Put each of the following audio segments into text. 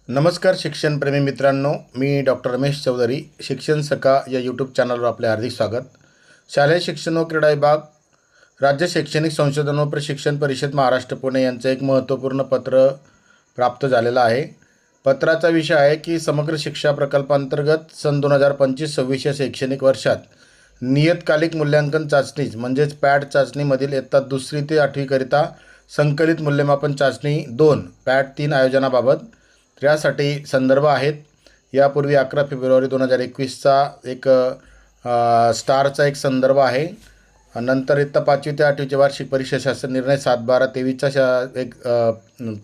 नमस्कार शिक्षणप्रेमी मित्रांनो, मी डॉक्टर रमेश चौधरी. शिक्षण सखा या यूट्यूब चॅनलवर आपले हार्दिक स्वागत. शालेय शिक्षण व क्रीडा विभाग, राज्य शैक्षणिक संशोधन व प्रशिक्षण परिषद महाराष्ट्र पुणे यांचं एक महत्त्वपूर्ण पत्र प्राप्त झालेलं आहे. पत्राचा विषय आहे की समग्र शिक्षा प्रकल्पांतर्गत सन 2025-26 या शैक्षणिक वर्षात नियतकालिक मूल्यांकन चाचणी म्हणजेच पॅट चाचणीमधील इयत्ता 2री ते 8वी करिता संकलित मूल्यमापन चाचणी 2 पॅट 3 आयोजनाबाबत त्यासाठी संदर्भ आहेत. यापूर्वी 11 फेब्रुवारी 2021चा एक स्टारचा एक संदर्भ आहे. नंतर इयत्ता 5वी ते 8वीचे वार्षिक परीक्षा शासन निर्णय 7/12/23चा एक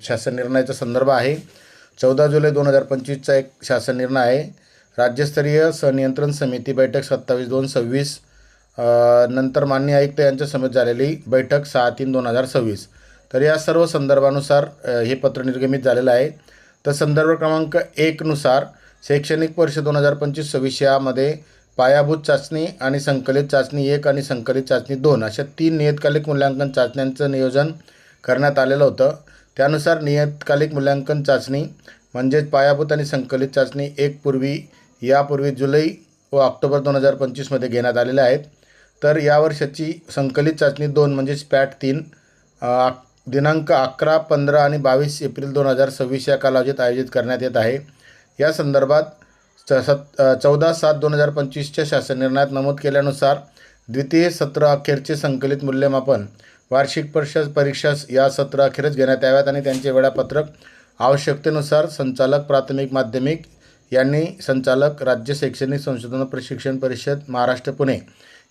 शासन निर्णयाचा संदर्भ आहे. 14 जुलै 2025चा एक शासन निर्णय आहे. राज्यस्तरीय संनियंत्रण समिती बैठक 27/2/26. नंतर माननीय आयुक्त यांच्या समेत झालेली बैठक 6/3/2026. तर या सर्व संदर्भानुसार हे पत्र निर्गमित झालेलं आहे. तर संदर्भ क्रमांक 1 नुसार शैक्षणिक वर्ष 2025-26 यामध्ये पायाभूत चाचणी आणि संकलित चाचणी 1 आणि संकलित चाचणी 2 अशा 3 नियतकालिक मूल्यांकन चाचण्यांचं नियोजन करण्यात आलेलं होतं. त्यानुसार नियतकालिक मूल्यांकन चाचणी म्हणजेच पायाभूत आणि संकलित चाचणी 1 यापूर्वी जुलै व ऑक्टोबर 2025मध्ये घेण्यात आलेल्या आहेत. तर या वर्षाची संकलित चाचणी 2 म्हणजेच पॅट 3 दिनांक 11, 15 आणि 22 एप्रिल 2026 या कालावधीत आयोजित करण्यात येत आहे. या संदर्भात 14/7/2025च्या शासन निर्णयात नमूद केल्यानुसार द्वितीय सत्र अखेरचे संकलित मूल्यमापन वार्षिक परीक्षा या सत्र अखेरच घेण्यात याव्यात आणि त्यांचे वेळापत्रक आवश्यकतेनुसार संचालक प्राथमिक माध्यमिक यांनी संचालक राज्य शैक्षणिक संशोधन प्रशिक्षण परिषद महाराष्ट्र पुणे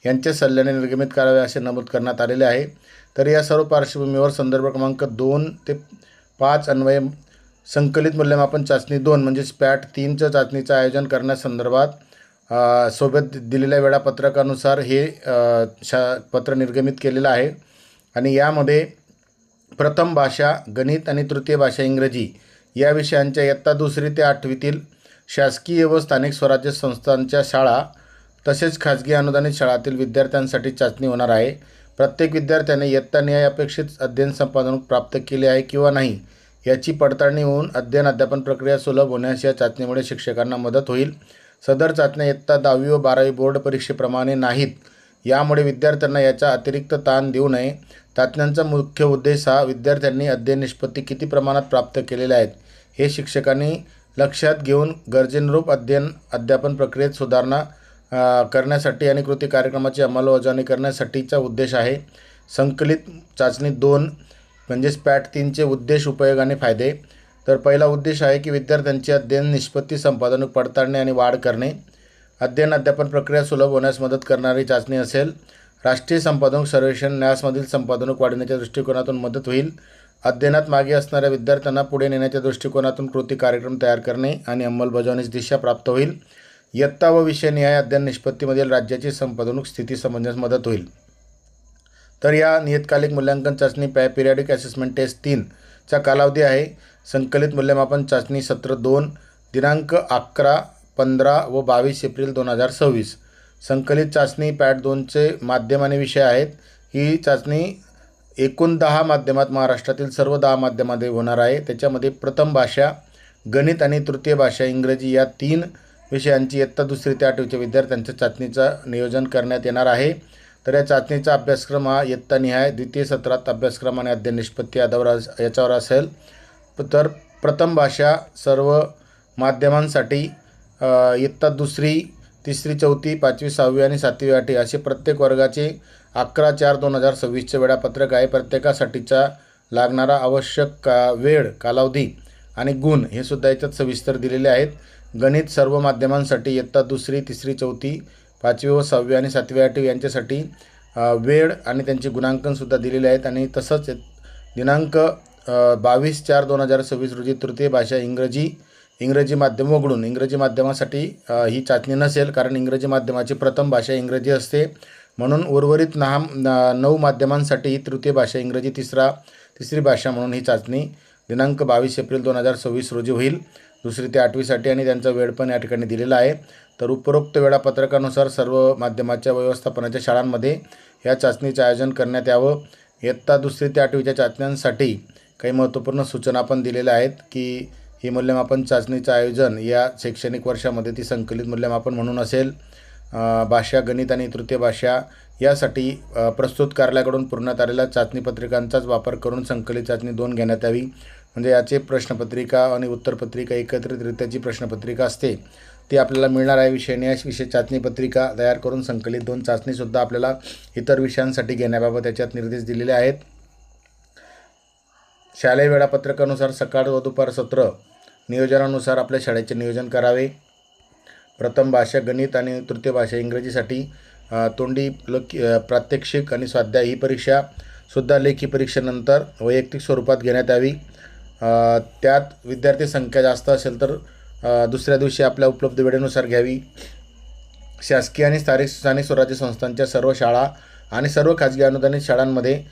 यांच्या सल्ल्याने निर्गमित करावे असे नमूद करण्यात आलेले आहे. तर या सर्व पार्श्वभूमीवर संदर्भ क्रमांक 2 ते 5 अन्वये संकलित मूल्यमापन चाचणी 2 म्हणजेच पॅट 3च्या चाचणीचं आयोजन करण्यासंदर्भात सोबत दिलेल्या वेळापत्रकानुसार हे पत्र निर्गमित केलेलं आहे. आणि यामध्ये प्रथम भाषा गणित आणि तृतीय भाषा इंग्रजी या विषयांच्या इयत्ता 2री ते 8वीतील शासकीय व स्थानिक स्वराज्य संस्थांच्या शाळा तसेच खाजगी अनुदानित शाळांतील विद्यार्थ्यांसाठी चाचणी होणार आहे. प्रत्येक विद्यार्थ्याने इयत्तानिहाय अपेक्षित अध्ययन संपादन प्राप्त केले आहे किंवा नाही याची पडताळणी होऊन अध्यापन प्रक्रिया सुलभ होण्यास या चाचणीमुळे शिक्षकांना मदत होईल. सदर चाचण्या इयत्ता 10वी व 12वी बोर्ड परीक्षेप्रमाणे नाहीत. यामुळे विद्यार्थ्यांना याचा अतिरिक्त ताण देऊ नये. चाचण्यांचा मुख्य उद्देश हा विद्यार्थ्यांनी अध्ययन निष्पत्ती किती प्रमाणात प्राप्त केलेल्या आहेत हे शिक्षकांनी लक्षात घेऊन गरजेनुरूप अध्यापन प्रक्रियेत सुधारणा करण्यासाठी आणि कृती कार्यक्रमाची अंमलबजावणी करण्यासाठीचा उद्देश आहे. संकलित चाचणी 2 म्हणजेच पॅट 3चे उद्देश, उपयोग आणि फायदे. तर पहिला उद्देश आहे की विद्यार्थ्यांची अध्ययन निष्पत्ती संपादन पडताळणी आणि वाढ करणे. अध्यापन प्रक्रिया सुलभ होण्यास मदत करणारी चाचणी असेल. राष्ट्रीय संपादन सर्वेक्षण न्यासमधील संपादनक वाढवण्याच्या दृष्टिकोनातून मदत होईल. अध्ययनात मागे असणाऱ्या विद्यार्थ्यांना पुढे नेण्याच्या दृष्टिकोनातून कृती कार्यक्रम तयार करणे आणि अंमलबजावणीची दिशा प्राप्त होईल. इयत्ता व विषयनिहाय अध्ययन निष्पत्तीमधील राज्याची संपादनक स्थिती समजण्यास मदत होईल. तर या नियतकालिक मूल्यांकन चाचणी पिरियडिक असेसमेंट टेस्ट 3चा कालावधी आहे. संकलित मूल्यमापन चाचणी सत्र 2 दिनांक 11, 15 व 22 एप्रिल 2026. संकलित चाचणी पॅट 2चे माध्यम आणि विषय आहेत. ही चाचणी एकूण 10 माध्यमात महाराष्ट्रातील सर्व 10 माध्यमांमध्ये होणार आहे. त्याच्यामध्ये प्रथम भाषा गणित आणि तृतीय भाषा इंग्रजी या 3 विषयांची इयत्ता 2री ते 8वीच्या विद्यार्थ्यांच्या चाचणीचं नियोजन करण्यात येणार आहे. तर या चाचणीचा अभ्यासक्रम हा इयत्तानिहाय द्वितीय सत्रात अभ्यासक्रम आणि अध्ययन निष्पत्ती याच्यावर असेल. तर प्रथम भाषा सर्व माध्यमांसाठी इयत्ता 2री, 3री, 4थी, 5वी, 6वी आणि 7वी, 8वी असे प्रत्येक वर्गाचे 11/4/2026चे वेळापत्रक आहे. प्रत्येकासाठीचा लागणारा आवश्यक वेळ, कालावधी आणि गुण हे सुद्धा याच्यात सविस्तर दिलेले आहेत. गणित सर्व माध्यमांसाठी इयत्ता 2री, 3री, 4थी, 5वी व 6वी आणि 7वी, 8वी यांच्यासाठी वेळ आणि त्यांचे गुणांकनसुद्धा दिलेले आहेत. आणि तसंच दिनांक 22/4/2026 रोजी तृतीय भाषा इंग्रजी माध्यम वगळून इंग्रजी माध्यमासाठी ही चाचणी नसेल, कारण इंग्रजी माध्यमाची प्रथम भाषा इंग्रजी असते. म्हणून उर्वरित 9 माध्यमांसाठी ही तृतीय भाषा इंग्रजी तिसरी भाषा म्हणून ही चाचणी दिनांक 22 एप्रिल 2026 रोजी होईल 2री ते 8वीसाठी आणि त्यांचा वेळ पण या ठिकाणी दिलेला आहे. तर उपरोक्त वेळापत्रकानुसार सर्व माध्यमाच्या व्यवस्थापनाच्या शाळांमध्ये या चाचणीचे आयोजन करण्यात यावं. इयत्ता 2री ते 8वीच्या चाचण्यांसाठी काही महत्त्वपूर्ण सूचना पण दिलेल्या आहेत की ही मूल्यमापन चाचणीचं आयोजन या शैक्षणिक वर्षामध्ये ती संकलित मूल्यमापन म्हणून असेल. भाषा, गणित आणि तृतीय भाषा यासाठी प्रस्तुत कार्यालयाकडून पुरवण्यात आलेल्या चाचणी पत्रिकांचाच वापर करून संकलित चाचणी 2 घेण्यात यावी. म्हणजे याचे प्रश्नपत्रिका आणि उत्तरपत्रिका एकत्रितरित्या जी प्रश्नपत्रिका असते ती आपल्याला मिळणार आहे. विषय चाचणी पत्रिका तयार करून संकलित 2 चाचणीसुद्धा आपल्याला इतर विषयांसाठी घेण्याबाबत याच्यात निर्देश दिलेले आहेत. शालेय वेळापत्रकानुसार सकाळ व दुपार सत्र नियोजनानुसार आपल्या शाळेचे नियोजन करावे. प्रथम भाषा, गणित आणि तृतीय भाषा इंग्रजीसाठी तोंडी प्रात्यक्षिक आणि स्वाध्याय ही परीक्षासुद्धा लेखी परीक्षेनंतर वैयक्तिक स्वरूपात घेण्यात यावी. त्यात विद्यार्थी संख्या जास्त असेल तर दुसऱ्या दिवशी आपल्या उपलब्ध वेळेनुसार घ्यावी. शासकीय आणि स्थानिक स्वराज्य संस्थांच्या सर्व शाळा आणि सर्व खाजगी अनुदानित शाळांमध्ये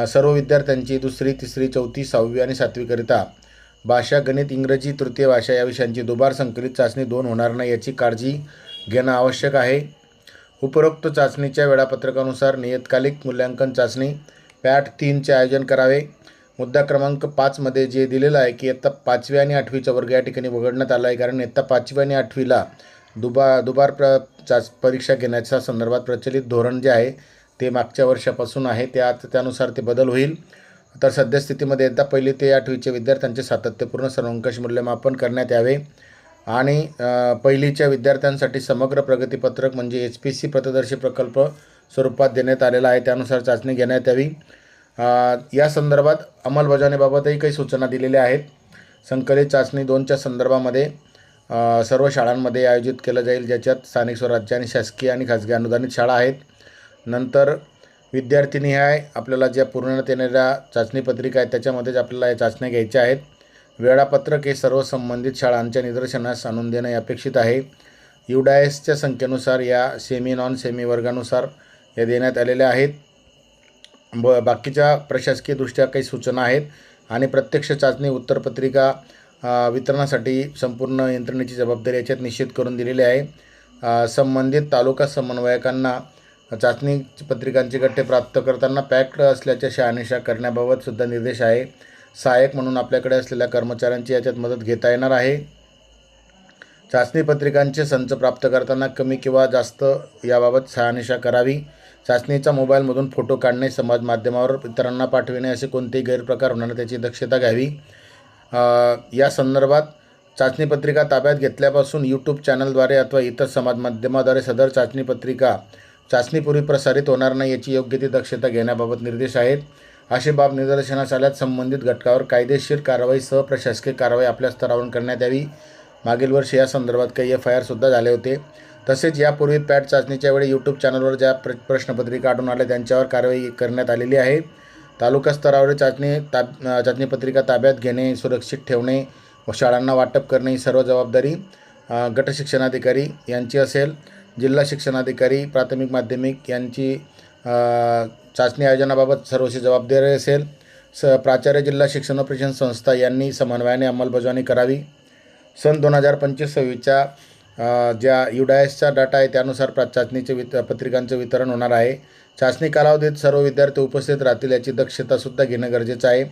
सर्व विद्यार्थ्यांची 2री, 3री, 4थी, 6वी आणि 7वीकरिता भाषा, गणित, इंग्रजी, तृतीय भाषा या विषयांची दुबार संकलित चाचणी 2 होणार नाही याची काळजी घेणं आवश्यक आहे. उपरोक्त चाचणीच्या वेळापत्रकानुसार नियतकालिक मूल्यांकन चाचणी पॅट 3चे आयोजन करावे. मुद्दा क्रमांक 5मध्ये जे दिलेलं आहे की इयत्ता 5वी आणि 8वीचा वर्ग या ठिकाणी वगळण्यात आला आहे, कारण इयत्ता 5वी आणि 8वीला दुबार परीक्षा घेण्याच्या संदर्भात प्रचलित धोरण जे आहे ते मागच्या वर्षापासून आहे. त्यानुसार ते बदल होईल. तर सद्यस्थितीमध्ये इयत्ता 1ली ते 8वीचे विद्यार्थ्यांचे सातत्यपूर्ण सर्वंकष मूल्यमापन करण्यात यावे आणि पहिलीच्या विद्यार्थ्यांसाठी समग्र प्रगतीपत्रक म्हणजे HPC पथदर्शी प्रकल्प स्वरूपात देण्यात आलेला आहे. त्यानुसार चाचणी घेण्यात यावी. या संदर्भात अंमलबजावणीबाबतही काही सूचना दिलेल्या आहेत. संकलित चाचणी 2च्या संदर्भामध्ये सर्व शाळांमध्ये आयोजित केलं जाईल, ज्याच्यात स्थानिक स्वराज्य आणि शासकीय आणि खाजगी अनुदानित शाळा आहेत. नंतर विद्यार्थीनिहाय आपल्याला ज्या पुरवण्यात येणाऱ्या चाचणी पत्रिका आहेत त्याच्यामध्येच आपल्याला या चाचण्या घ्यायच्या आहेत. वेळापत्रक हे सर्व संबंधित शाळांच्या निदर्शनास आणून देणे अपेक्षित आहे. UDASच्या संख्येनुसार या सेमी नॉन सेमी वर्गानुसार या देण्यात आलेल्या आहेत. बाकीच्या प्रशासकीय दृष्ट्या काही सूचना आहेत आणि प्रत्यक्ष चाचणी उत्तरपत्रिका वितरणासाठी संपूर्ण यंत्रणेची जबाबदारी याच्यात निश्चित करून दिलेली आहे. संबंधित तालुका समन्वयकांना चाचणी पत्रिकांचे गठ्ठे प्राप्त करताना पॅक्ड असल्याच्या शहानिशा करण्याबाबत सुद्धा निर्देश आहे. सहाय्यक म्हणून आपल्याकडे असलेल्या कर्मचाऱ्यांची याच्यात मदत घेता येणार आहे. चाचणी पत्रिकांचे संच प्राप्त करताना कमी किंवा जास्त याबाबत शहानिशा करावी. चाचणीचा मोबाईलमधून फोटो काढणे, समाज माध्यमावर इतरांना पाठविणे असे कोणतेही गैरप्रकार होणार त्याची दक्षता घ्यावी. या संदर्भात चाचणी पत्रिका ताब्यात घेतल्यापासून YouTube चॅनलद्वारे अथवा इतर समाज माध्यमाद्वारे सदर चाचणी पत्रिका चाचणीपूर्वी प्रसारित होणार नाही याची योग्य ती दक्षता घेण्याबाबत निर्देश आहेत. अशी बाब निदर्शनास आल्यास संबंधित घटकावर कायदेशीर कारवाईसह प्रशासकीय कारवाई आपल्या स्तरावरून करण्यात यावी. मागील वर्षी या संदर्भात काही FIR सुद्धा झाले होते. तसेच यापूर्वी पॅट चाचणीच्या वेळी YouTube चॅनलवर ज्या प्रश्नपत्रिका आढळून आल्या त्यांच्यावर कारवाई करण्यात आलेली आहे. तालुका स्तरावर चाचणी पत्रिका ताब्यात घेणे, सुरक्षित ठेवणे व शाळांना वाटप करणे ही सर्व जबाबदारी गट शिक्षणाधिकारी यांची असेल. जिल्हा शिक्षणाधिकारी प्राथमिक माध्यमिक यांची चाचणी आयोजनाबाबत सर्वस्वी जबाबदारी असेल. प्राचार्य जिल्हा शिक्षण व प्रशिक्षण संस्था यांनी समन्वयाने अंमलबजावणी करावी. सन 2025-26च्या ज्या UDASचा डाटा आहे त्यानुसार चाचणीचे पत्रिकांचं वितरण होणार आहे. चाचणी कालावधीत सर्व विद्यार्थी उपस्थित राहतील याची दक्षतासुद्धा घेणं गरजेचं आहे.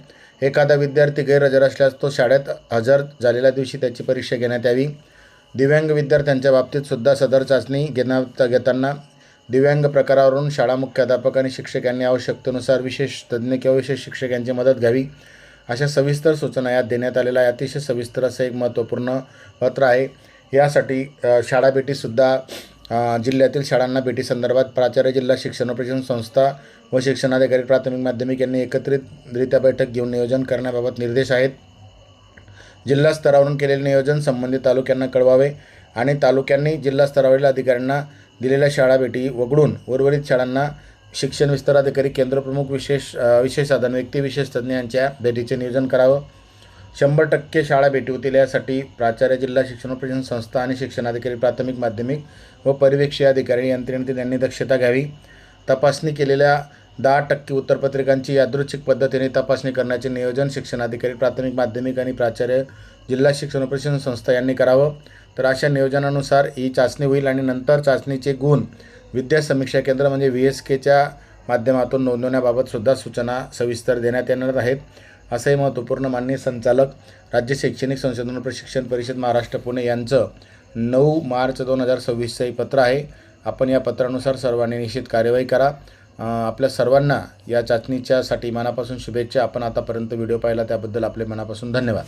एखादा विद्यार्थी गैरहजर असल्यास तो शाळेत हजर झालेल्या दिवशी त्याची परीक्षा घेण्यात यावी. दिव्यांग विद्यार्थ्यांच्या बाबतीतसुद्धा सदर चाचणी घेताना दिव्यांग प्रकारावरून शाळा मुख्याध्यापक आणि शिक्षक यांनी आवश्यकतेनुसार विशेष तज्ज्ञ किंवा विशेष शिक्षक यांची मदत घ्यावी. अशा सविस्तर सूचना यात देण्यात आलेल्या आहे. अतिशय सविस्तर असं एक महत्त्वपूर्ण पत्र आहे. यासाठी शाळा भेटीसुद्धा जिल्ह्यातील शाळांना भेटीसंदर्भात प्राचार्य जिल्हा शिक्षण व प्रशिक्षण संस्था व शिक्षणाधिकारी प्राथमिक माध्यमिक यांनी एकत्रितरित्या बैठक घेऊन नियोजन करण्याबाबत निर्देश आहेत. जिल्हा स्तरावरून केलेले नियोजन संबंधित तालुक्यांना कळवावे आणि तालुक्यांनी जिल्हा स्तरावरील अधिकाऱ्यांना दिलेल्या शाळा भेटी वगळून उर्वरित शाळांना शिक्षण विस्तार अधिकारी, केंद्रप्रमुख, विशेष साधन व्यक्ती, विशेष तज्ज्ञ यांच्या भेटीचे नियोजन करावं. 100% शाळा भेटी होतील यासाठी प्राचार्य जिल्हा शिक्षण व प्रशिक्षण संस्था आणि शिक्षणाधिकारी प्राथमिक माध्यमिक व परिवेक्षीय अधिकारी यंत्रणेतील यांनी दक्षता घ्यावी. तपासणी केलेल्या 10% उत्तरपत्रिकांची यादृच्छिक पद्धतीने तपासणी करण्याचे नियोजन शिक्षणाधिकारी प्राथमिक माध्यमिक आणि प्राचार्य जिल्हा शिक्षण व प्रशिक्षण संस्था यांनी करावं. तर अशा नियोजनानुसार ही चाचणी होईल आणि नंतर चाचणीचे गुण विद्या समीक्षा केंद्र म्हणजे VSKच्या माध्यमातून नोंदवण्याबाबत सुद्धा सूचना सविस्तर देण्यात येणार आहेत. असंही महत्त्वपूर्ण माननीय संचालक राज्य शैक्षणिक संशोधन प्रशिक्षण परिषद महाराष्ट्र पुणे यांचं 9 मार्च 2026 हे पत्र आहे. आपण या पत्रानुसार सर्वांनी निश्चित कार्यवाही करा. आपल्या सर्वांना या चाचणीच्यासाठी मनापासून शुभेच्छा. आपण आतापर्यंत व्हिडिओ पाहिला त्याबद्दल आपले मनापासून धन्यवाद.